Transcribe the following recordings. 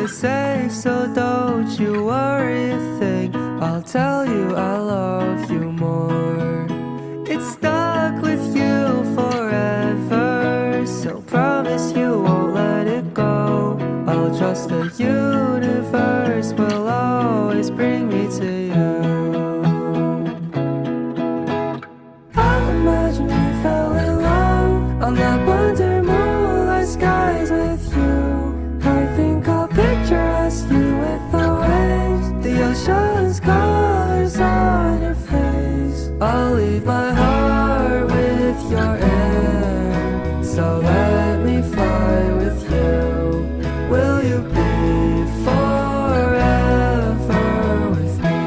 is safe, so don't you worry a thing. I'll tell you I love you more. It's stuck with you forever, so promise you won't let it go. I'll trust the universe will always bring me to you. I imagine we fell in love on that wonder moonlight skies with you. I think I'll picture us, you with the waves, the ocean's colors on your face. I'll leave my heart with your air, so let me fly with you. Will you be forever with me?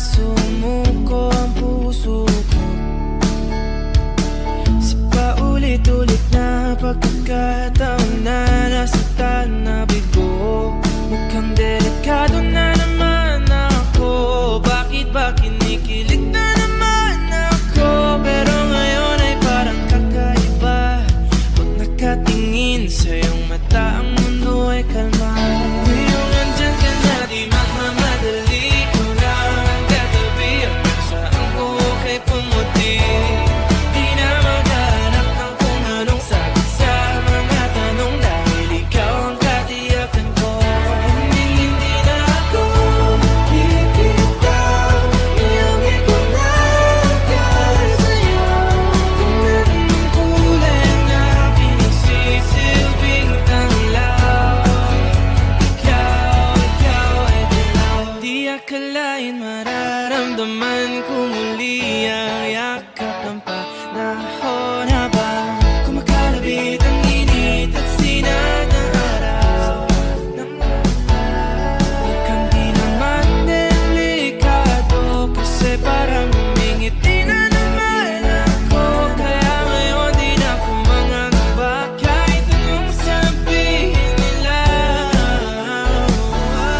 sumuko ang puso ko sa paulit-ulit na pagkakataon na nasaktan na bigo. Mukhang delikado na naman ako. Bakit ba kinikilig na naman ako? Pero ngayon ay parang kakaiba. Pag nakatingin sa iyong mata, ang mundo ay kalma. Ngayong andyan ka na, di magmamadali ko na ang katabi. Ang saan ko kay pumuti. Di na maghanap ng kung anong sagot sa mga tanong, dahil ikaw ang katiyakan ko. Hindi na ako bibitaw. Iyong ikunagay sa'yo. Kung anong kulay ang aking nagsisilbing tanglaw. Ikaw ay dilaw. Di akalain mararamdaman ko muli ang yakap ng panahon habang kumakalabit ang init at sinag ng araw. Mukhang di naman delikado kasi parang humingiti na naman ako. Kaya ngayon di na ako mangangamba kahit anong sabihin nila.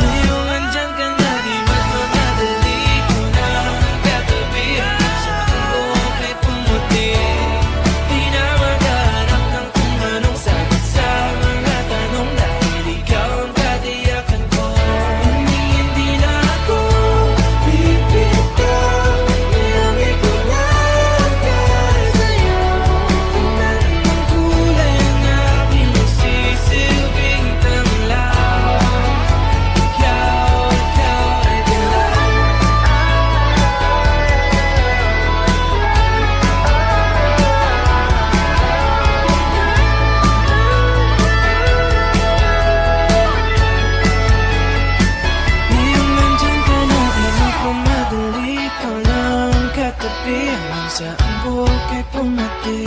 Ngayong andyan ka na, di magmamadali ko na ang katabi. Ang saan ko kay pumuti. Di na maghanap ng kung anong sagot sa mga tanong, dahil ikaw ang katiyakan ko. Hindi na ako bibitaw. Iyong ikunagay sa'yo. Kung anong kulay ang aking nagsisilbing tanglaw. Ikaw ay dilaw. Ngayong nandyan ka na, di magmamadali. Ikaw lang ang katabi. Hanggang saan buhok ay pumati.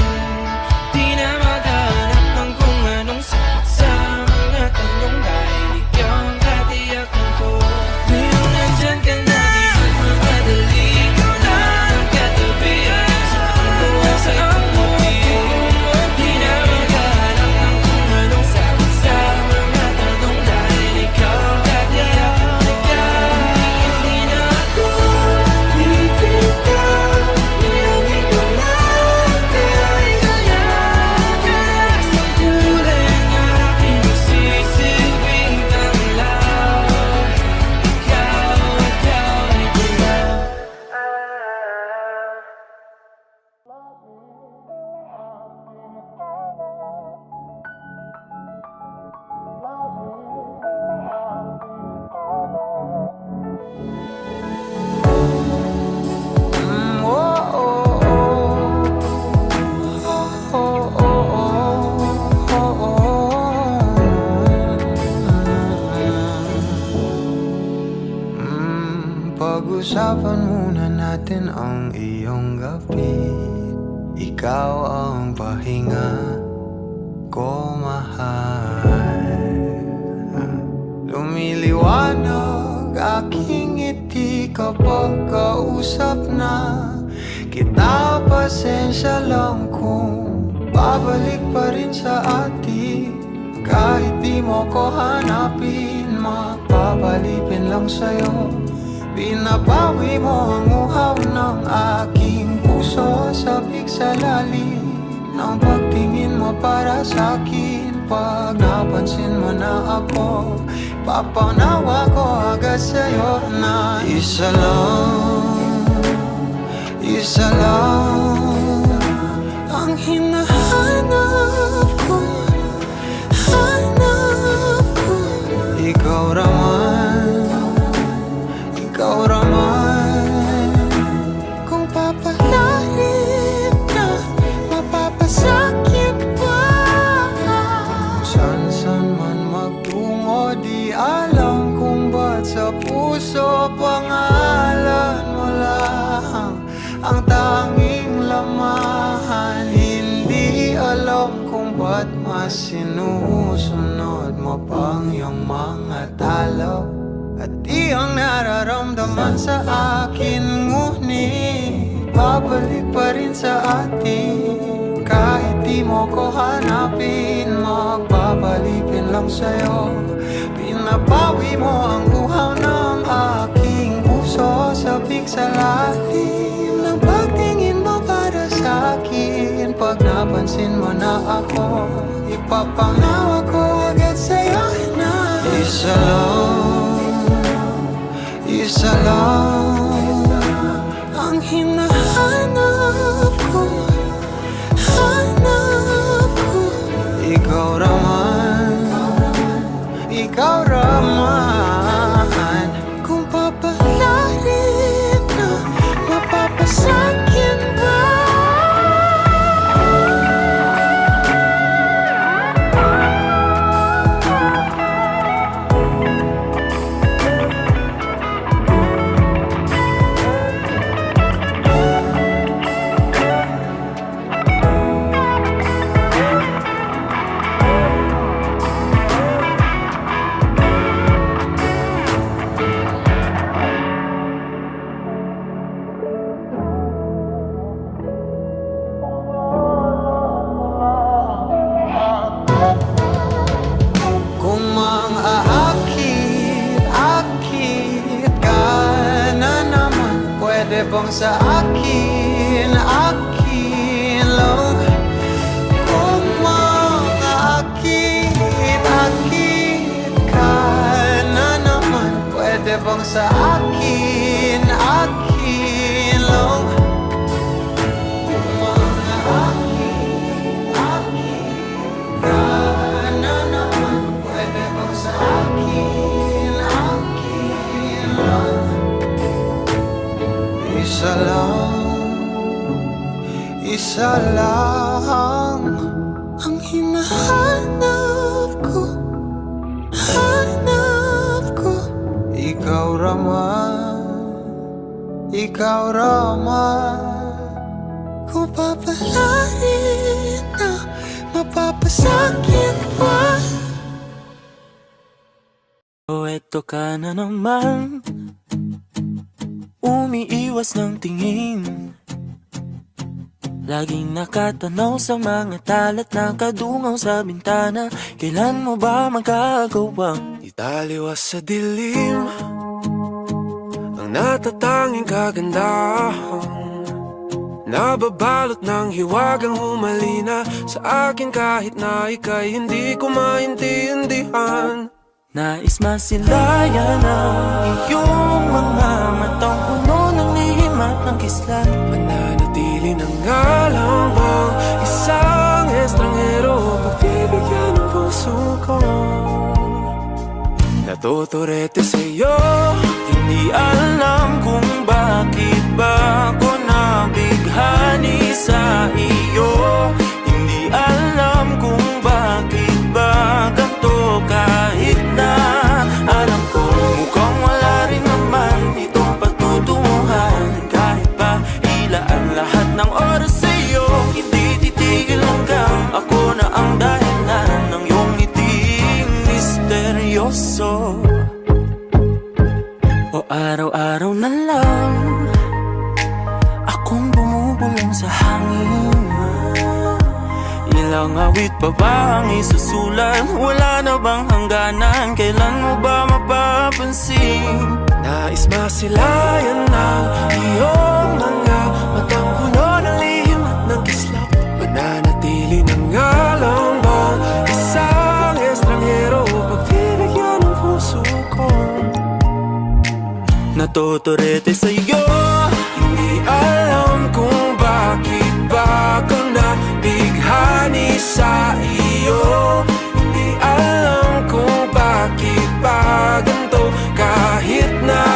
Di na maghanap ng kung anong sagot sa mga tanong, dahil ikaw ang katiyakan ko. Ngayong nandyan ka na, di magmamadali. Ikaw lang ang katabi. Hanggang saan buhok ay pumati. Di na maghanap ng kung anong sagot sa mga tanong, dahil ikaw ang katiyakan ko. Hindi na ako bibitaw. Iyong ikunagay sa'yo. Ang kulay ang aking nagsisilbing tanglaw. Ikaw ay dilaw. Pag-usapan muna natin ang iyong gabi. Ikaw ang pahinga ko, mahal. Lumiliwanag aking ngiti kapag kausap na kita. Pasensya lang kung babalik pa rin sa atin. Kahit di mo ko hanapin, mapapalipin lang sa'yo. Pinabawi mo ang uhaw ng aking puso. Sabik sa lalim ng pagtingin mo para sa'kin. Pag napansin mo na ako, papanawa ko agad sa'yo na isa lang ang hinahanap ko. Ikaw raman. Kung papalalim na, mapapasakit pa. San man magtungo, di alam kung ba't sa puso pangalan mo lang ang tanging lamahan. Hindi alam kung ba't mas sinusunod mo pang iyong mga talo. at iyong nararamdaman sa akin. Ngunit babalik pa rin sa atin. Kahit di mo ko hanapin, magbabalikin lang sa'yo. Pinabawi mo ang uhaw ng aking puso. Sabik sa lalim ng pagtingin mo para sa akin. Pag napansin mo na ako, ipapangawa ko agad sa'yo na isa lang ang hinahanap ko. Hanap ko. Ikaw raman. Kung papalarin na, mapapasakyan ba? Kung mang-aakit ka na naman, pwede bang sa akin lang? Kung mang-aakit ka na naman, pwede bang sa akin lang? Kung mang-aakit ka na naman, pwede bang sa akin lang? Isa lang ang hinahanap ko. Hanap ko. Ikaw raman. Kung papalarin na, mapapasakit pa. O eto ka na naman, umiiwas ng tingin. Laging nakatanaw sa mga talat na kadungaw sa bintana. Kailan mo ba magagawang italiwas sa dilim ang natatanging kagandahan? Nababalot ng hiwagang humalina sa akin kahit na ika'y hindi ko maintindihan. Nais masilayan ang iyong mga matang puno ng lihim at ng kislan. Mananatili ng ngalang bang isang estranghero, pagbibigyan ng puso ko. Natuturete sa'yo, hindi alam kung bakit ba ako nabighani sa iyo. Hindi alam kung bakit ba ganito kahit na alam ko mukhang wala rin naman itong patutunguhan. Kahit pa ilaan lahat ng oras sa'yo, hindi titigil hanggang ako na ang dahilan ng iyong ngiting misteryoso. O araw-araw na lang akong bumubulong sa hangin. Ilang awit pa ba ang isusulat? Wala na bang hangganan? Kailan mo ba mapapansin? Nais masilayan ng iyong mga matang puno ng lihim at ng kislap. Mananatili ng ngalang bang isang estranghero, pagbibigyan ng puso ko. Natuturete sa'yo, hindi alam kung bakit ba ako nabighani sa iyo. Hindi alam kung bakit ba ganito kahit na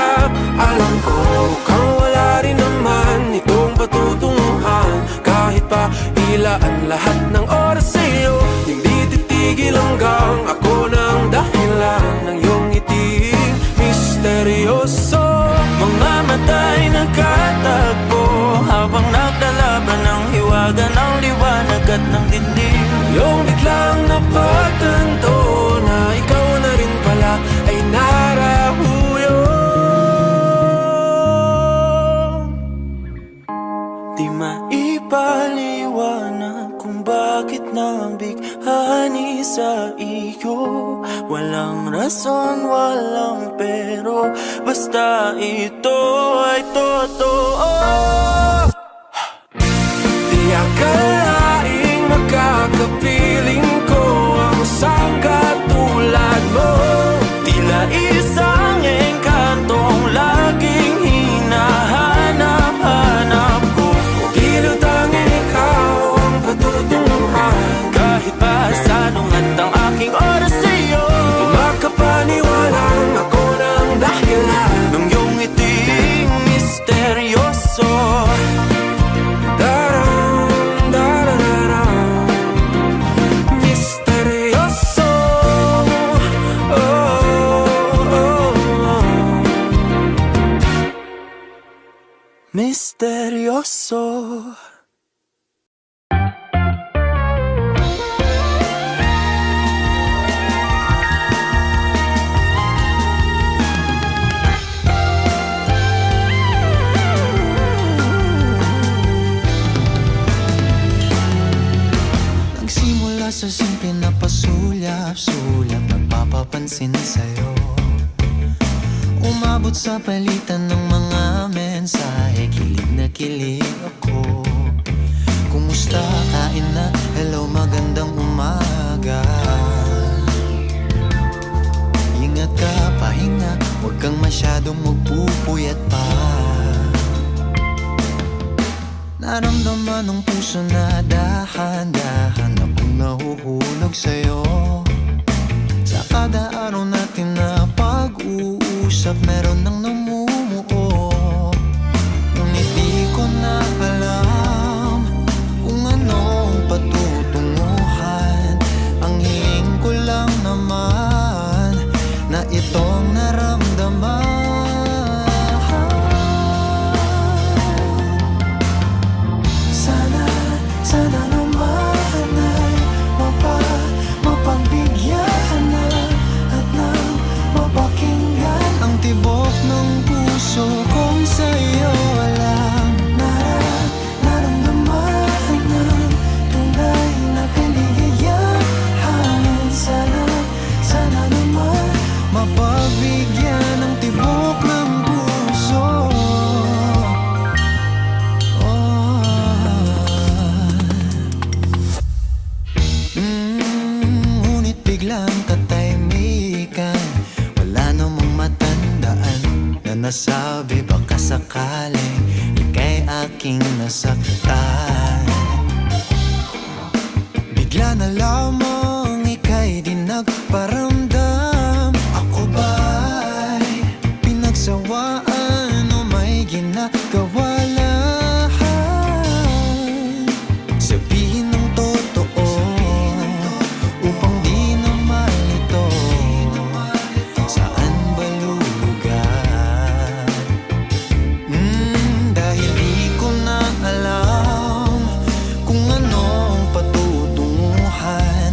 alam ko mukhang wala rin naman itong patutunguhan. Kahit pa ilaan lahat ng oras sa'yo, hindi titigil hanggang ako ng dahilan ng iyong ngiting misteryoso. Mga mata'y nagkatagpo habang naglalaban ng hiwaga ng liwanag at ng dilim. Yung biglang napagtanto na ikaw na rin pala ay narahuli. sa iyo. Walang rason, walang pero, basta ito ay totoo. Di akalaing makakapiling ko ang isang katulad mo. Tila isang engkantong laging hinahanap-hanap ko. Tila tanging ikaw ang patutunguhan. Kahit pa sanungat ang aking oras sa'yo, di makapaniwalang ako ng dahilan ng iyong ngiting misteryoso. Misteryoso, oh, oh, oh. Misteryoso. Nagsimula sa simple na pasulyap-sulyap, nagpapapansin sa'yo. Umabot sa palitan ng mga mensahe, kilig na kilig ako. Kumusta, kain na, hello, magandang umaga. Ingat ka, pahinga, huwag kang masyadong magpupuyat pa. Naramdaman ng puso na dahan-dahan akong nahuhulog sa'yo. Sa kada araw natin na pag-uusap, meron nang namumuo. Ngunit di ko na alam kung anong patutunguhan. Ang hiling ko lang naman na itong naramdaman. Sana naman ay mapagbigyan na at nang mapakinggan ang tibok ng puso kong sa'yo walang naramdaman ng tunay na kaligayahan. Sana naman mapagbigyan ng tibok ng puso. Ngunit biglang katahimikan, wala namang matandaan na nasabi baka sakaling ika'y aking nasaktan. Bigla na lamang ika'y di nagparamdam. Ako ba'y pinagsawaan o may ginagawa lang? Sabihin ng totoo upang di na malito. Saan ba lulugar? Dahil di ko na alam kung anong patutunguhan.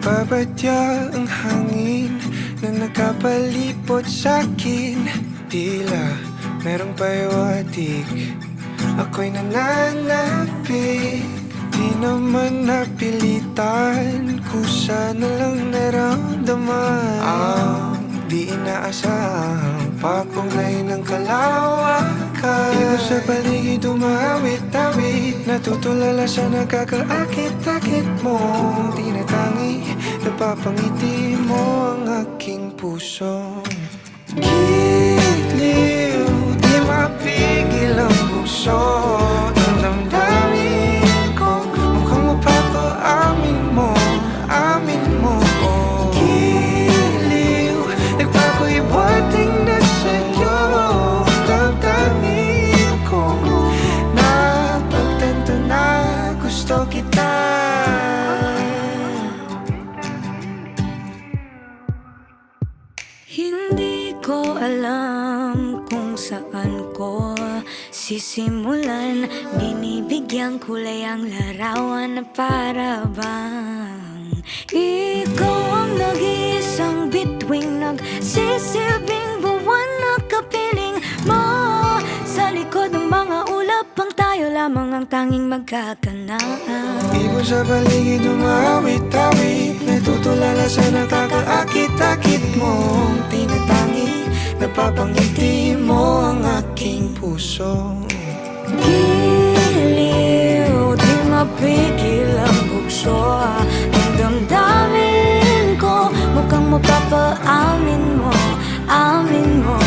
Nagbabadya ang hangin na nakapalipot sa'kin. Tila merong payawatig, ako'y nananapig. Di naman napilitan, kusa na lang naramdaman ang di inaasahang papunay ng kalawakan. Ikaw sa paligid umawit-awit, natutulala sa nakakaakit-akit mo. Tinatangi, napapangiti mo ang aking puso. Giliw, di mapigil ang puso. Ang damdamin ko, mukhang mapapaamin mo, amin mo. Giliw, nagpapahiwating na sa'yo. Damdamin ko, napagtanto na gusto kita. Hindi ko alam kung saan ko sisimulan. Binibigyan kulay ang larawan na para bang ikaw ang nag-iisang bituing, nagsisilbing buwan na kapiling mo. Sa likod ng mga ulap, ang tayo lamang ang tanging magkakanaan. Ibon sa paligid umawit-awit, natutulala sa nakakaakit-akit mo. Tinatangi, napapangiti mo ang aking puso. Giliw, di mapigil ang bugso. Ang damdamin ko, mukhang mapapaamin mo, amin mo.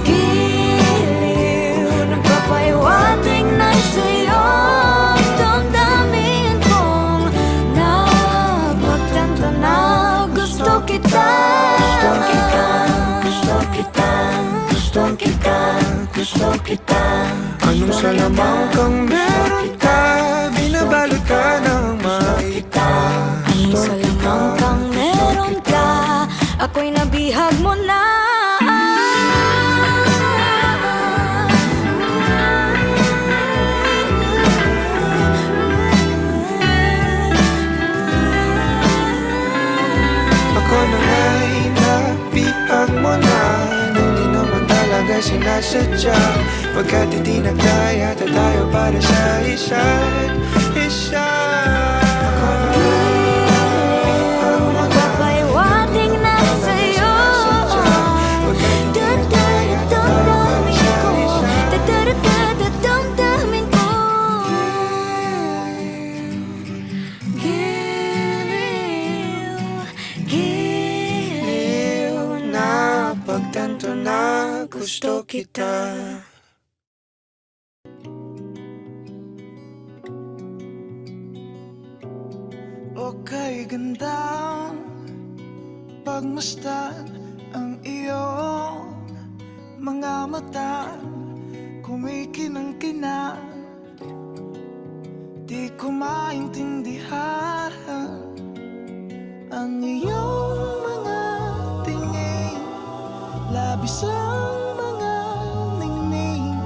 Giliw, nagpapahiwatig na sa'yo. Damdamin kong napagtanto na gusto kita. Gusto kita, gusto kita, gusto kita, gusto kita. Anong salamang kang meron ka, binabalot ka ng maita. Anong salamang kang meron ka, ako'y nabihag mo na. Ako na nga'y napihag mo na, nang di naman talaga sinasadya. Pagkat hindi nagdaya tayo para sa isa't isa. Ako na nga'y napihag mo na, Magpapahiwatig na sa'yo. Dadamdamin ko, dadamdamin ko. Giliw, giliw na pagtanto na gusto kita. Okay, gandang pagmasdan ang iyong mga mata, kumikinang-kinang. Di ko maintindihan ang iyong mga tingin, labis ang mga ningning.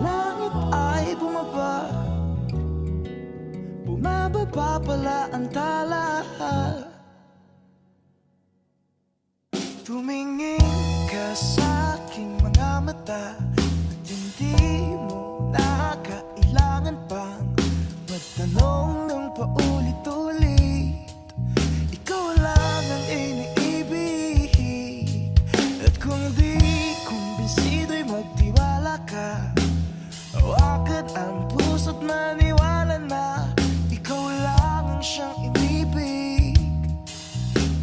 Langit ay bumaba, bumababa pala ang tala. Tumingin ka sa aking mga mata, at hindi mo na kailangan pang magtanong ng paulit-ulit. Ikaw lang ang iniibig, at kung di kumbinsido'y magtiwala ka. Hawakan ang puso't maniwala na ikaw lang ang siyang inibig.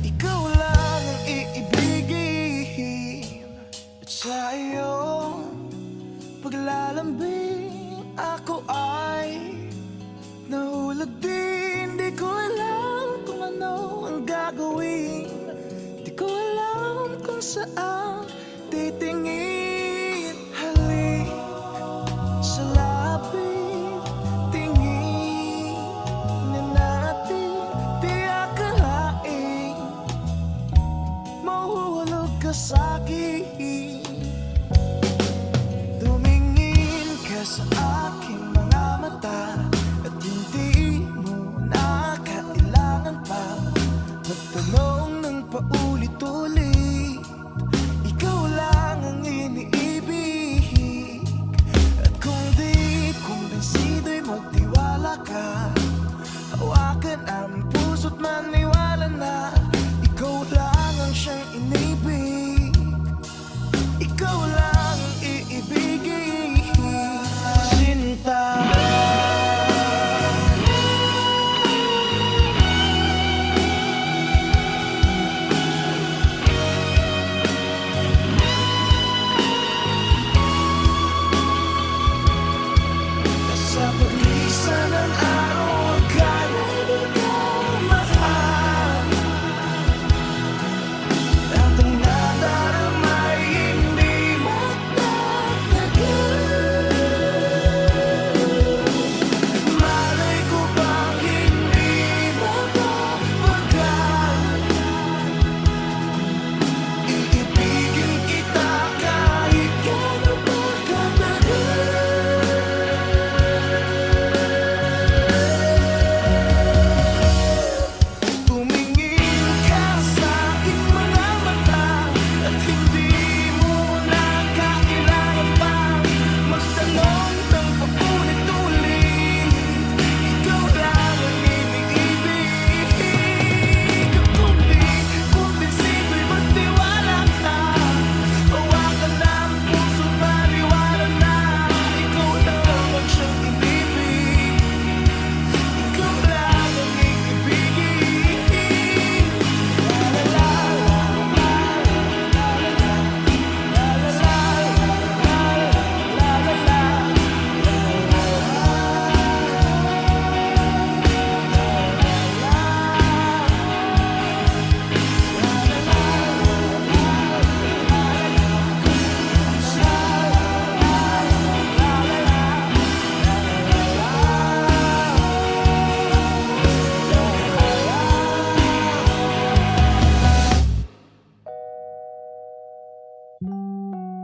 Ikaw lang ang iibigin. At sa iyong paglalambing, ako ay nahulog din. Di ko alam kung ano ang gagawin, di ko alam kung saan titingin. Halik sa lapit, tingin na natin, di akalain mahuhulog ka sa'kin. Tumingin ka sa aking mga mata, at hindi mo na kailangan pa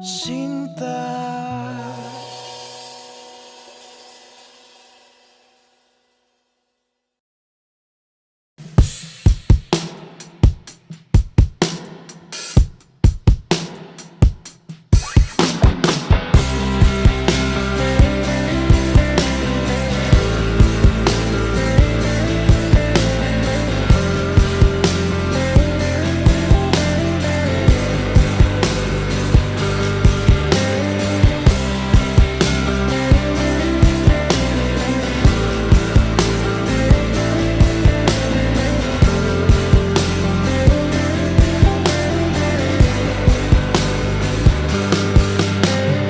Sinta.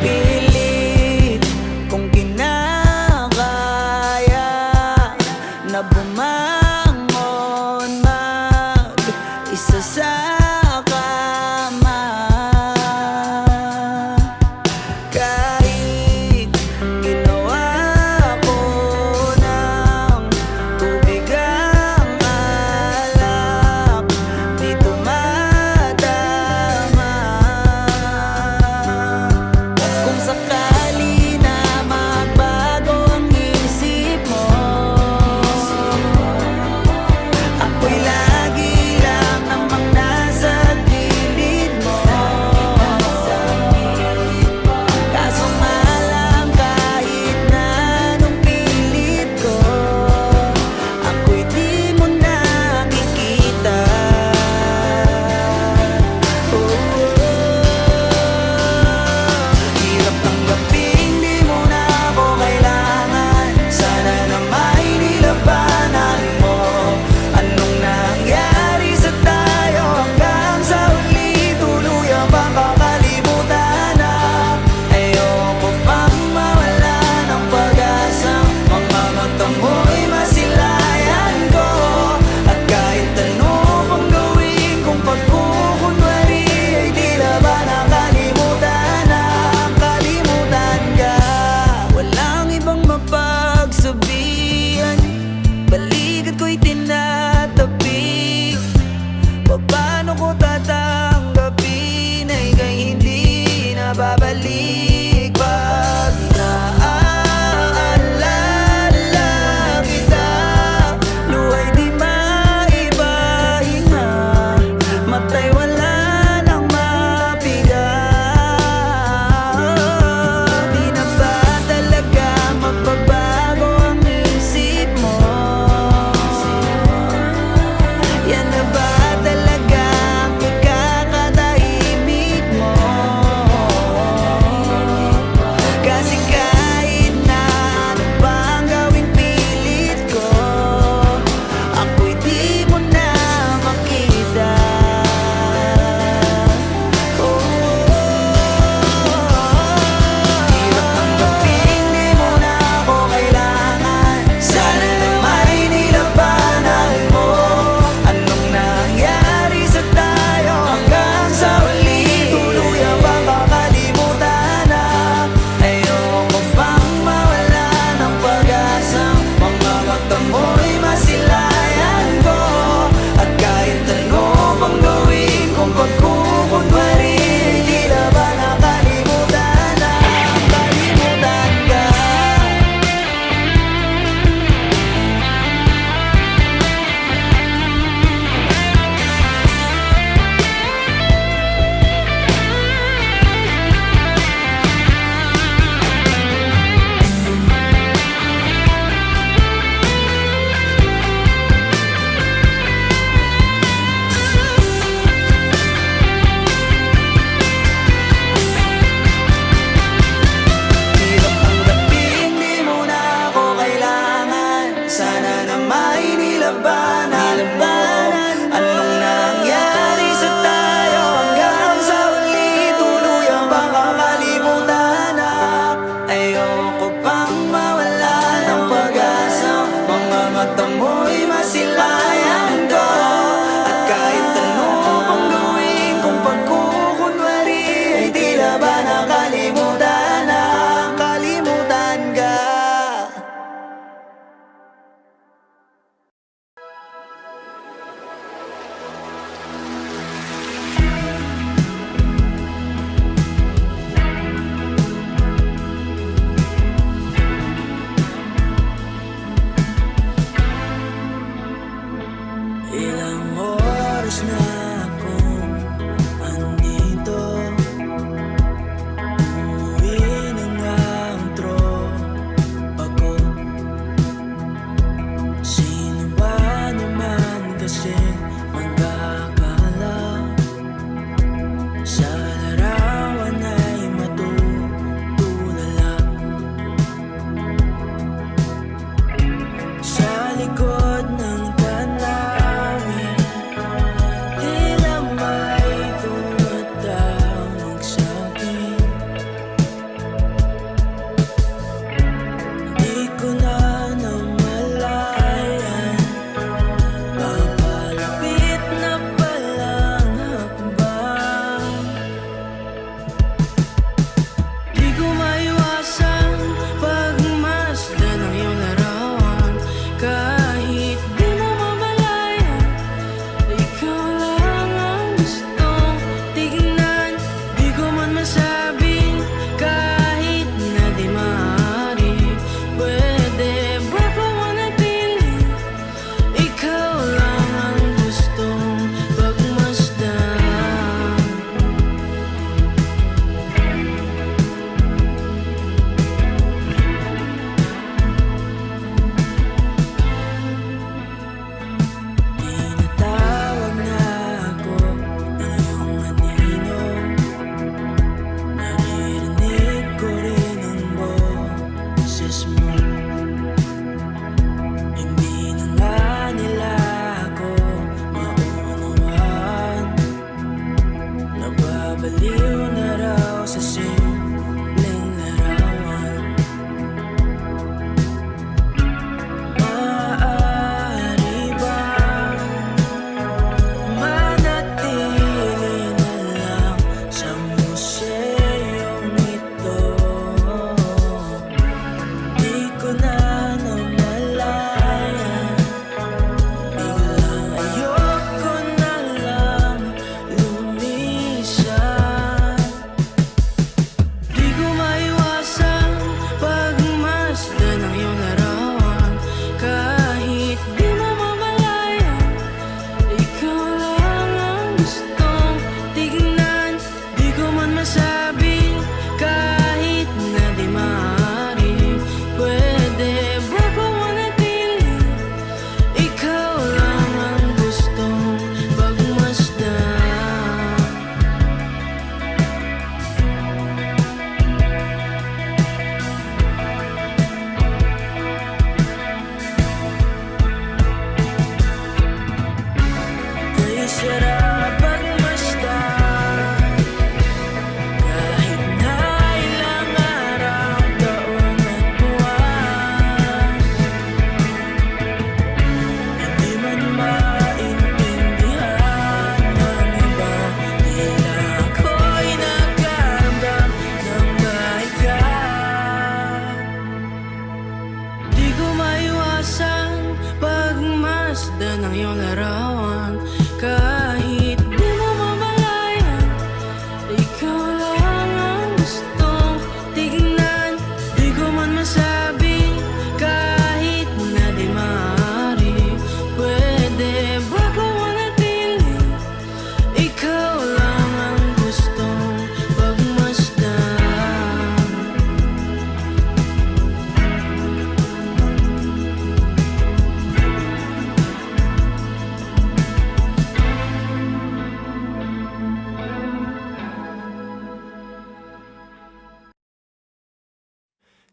Pilit kong kinakaya na bumangon mag-isa sa kama. Kahit ginawa ko ng tubig ang alak, di tumatama. Kung sakali na magbago ang isip mo, ako'y lagi lang namang nasa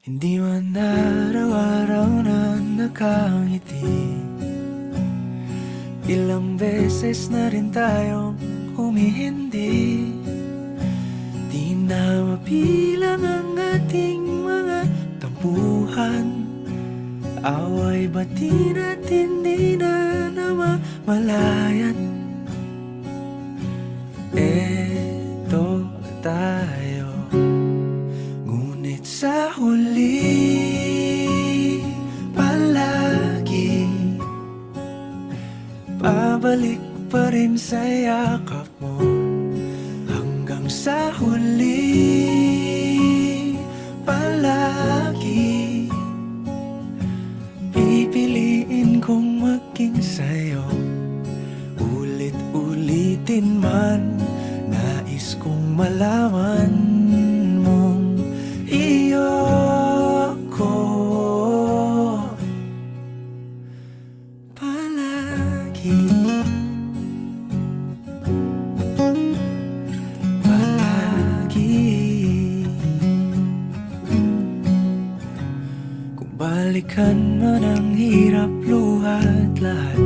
Hindi man araw-araw na nakangiti, ilang beses na rin tayong humihindi. Di na mabilang ang ating mga tampuhan, away bati natin di na namamalayan. Eto tayo, ngunit sa huli palagi pabalik pa rin sa yakap mo. Hanggang sa huli palagi pipiliin kong maging sa'yo. Ulit-ulitin man, nais kong malaman mong iyo ako palagi. Kung balikan man ang hirap, luha at lahat,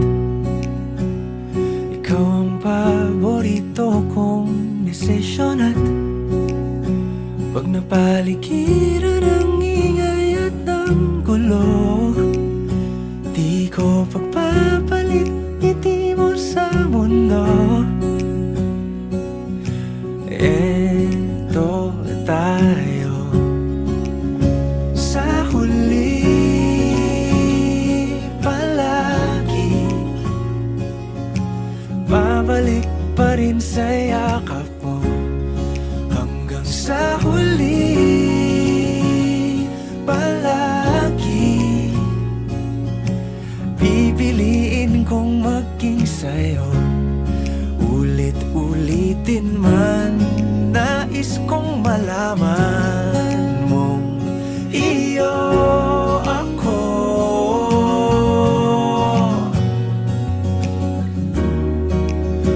ikaw ang paborito kong desisyon. At pag napaligiran ang ingay at ng gulo, di ko pagpapalit ngiti mo sa mundo. Eto tayo, sa huli palagi babalik pa rin sa yakap mo. Hanggang sa huli palagi pipiliin kong maging sa'yo. Ulit-ulitin man, nais kong malaman mong iyo ako.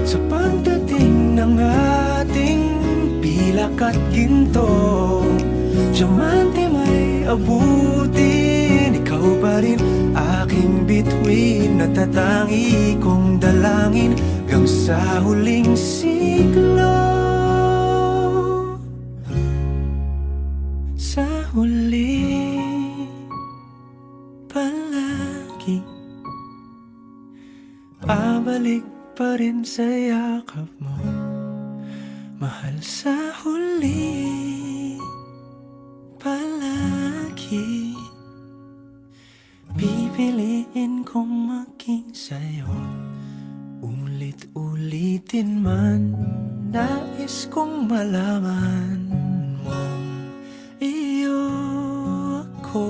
Sa pagdating ng ating pilak at ginto, diamante may abutin, ikaw pa rin aking bituin. Natatangi kong dalangin hanggang sa huling siglo. Sa huli palagi pabalik pa rin sa yakap mo, mahal. Sa huli palagi pipiliin kong maging sa'yo. Ulit-ulitin man, nais kong malaman mong iyo ako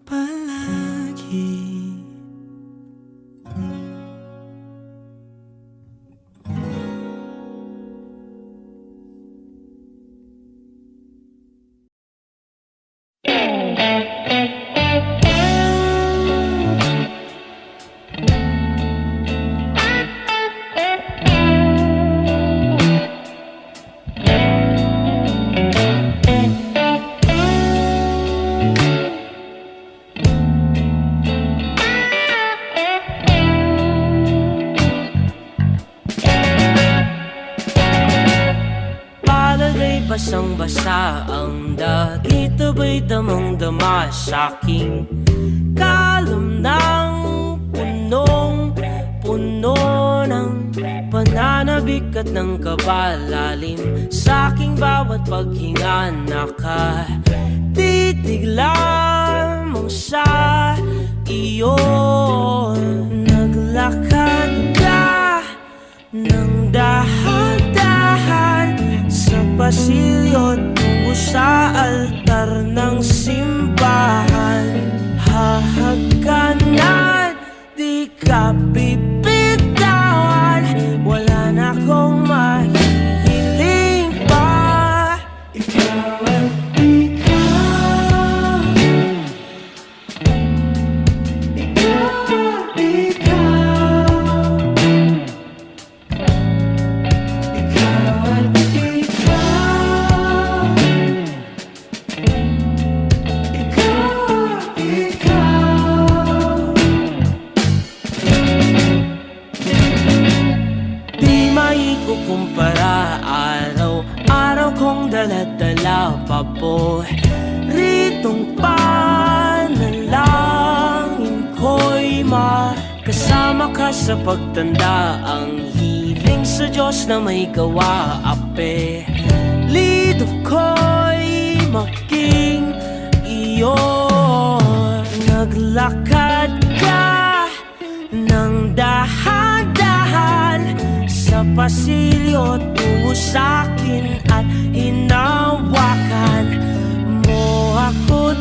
palagi. Basang-basa ang dagit, abay damang-dama sa'king kalam ng punong-puno ng pananabik at ng kabalalim. Sa'king bawat paghinga nakatitig lamang sa iyo. Naglakad ka ng dahan-dahan sa pasilyo tungo sa altar ng simbahan. Hahagkanan, di ka bibitawan, wala na akong mahihiling pa. Ikaw at ikaw, ikaw at ikaw, ikaw at ikaw. ikukumpara. Araw-araw kong dala-dala paboritong panalangin ko'y makasama ka sa pagtanda. Ang hiling sa Diyos na may gawa, apelido ko'y maging iyo. Naglakad ka ng dahan-dahan sa pasilyo tungo sa'kin at hinawakan mo ako't